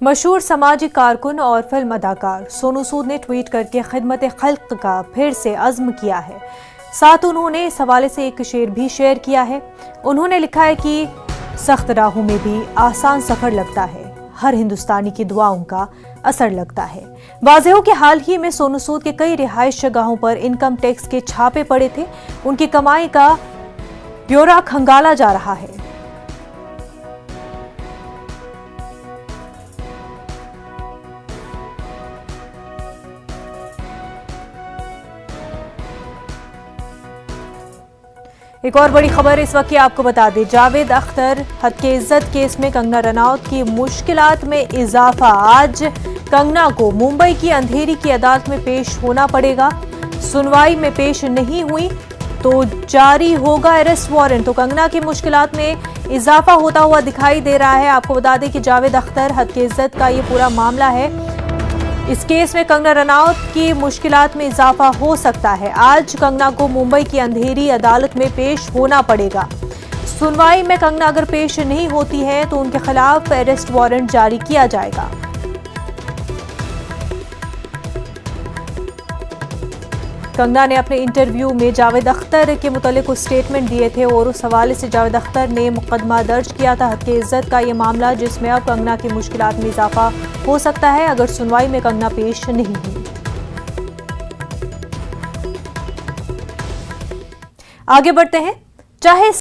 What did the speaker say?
मशहूर समाजी कारकुन और फिल्म अदाकार सोनू सूद ने ट्वीट करके खिदमत खल्क का फिर से अज़्म किया है। साथ उन्होंने इस हवाले से एक शेर भी शेयर किया है। उन्होंने लिखा है कि सख्त राहों में भी आसान सफर लगता है, हर हिंदुस्तानी की दुआओं का असर लगता है। वाज़ेह हो कि हाल ही में सोनू सूद के कई रिहाइश जगहों पर इनकम टैक्स के छापे पड़े थे। उनकी कमाई का ब्यौरा खंगाला जा रहा है। एक और बड़ी खबर इस वक्त की आपको बता दें, जावेद अख्तर हद के इज्जत केस में कंगना रनौत की मुश्किलात में इजाफा। आज कंगना को मुंबई की अंधेरी की अदालत में पेश होना पड़ेगा। सुनवाई में पेश नहीं हुई तो जारी होगा अरेस्ट वारंट। तो कंगना की मुश्किलात में इजाफा होता हुआ दिखाई दे रहा है। आपको बता दें कि जावेद अख्तर हद के इज्जत का ये पूरा मामला है। इस केस में कंगना रनौत की मुश्किलात में इजाफा हो सकता है। आज कंगना को मुंबई की अंधेरी अदालत में पेश होना पड़ेगा। सुनवाई में कंगना अगर पेश नहीं होती है तो उनके खिलाफ अरेस्ट वारंट जारी किया जाएगा। कंगना ने अपने इंटरव्यू में जावेद अख्तर के मुतालिक कुछ स्टेटमेंट दिए थे और उस हवाले से जावेद अख्तर ने मुकदमा दर्ज किया था हद के इज्जत का ये मामला, जिसमें अब कंगना की मुश्किलात में इजाफा हो सकता है अगर सुनवाई में कंगना पेश नहीं हुई। आगे बढ़ते हैं। चाहे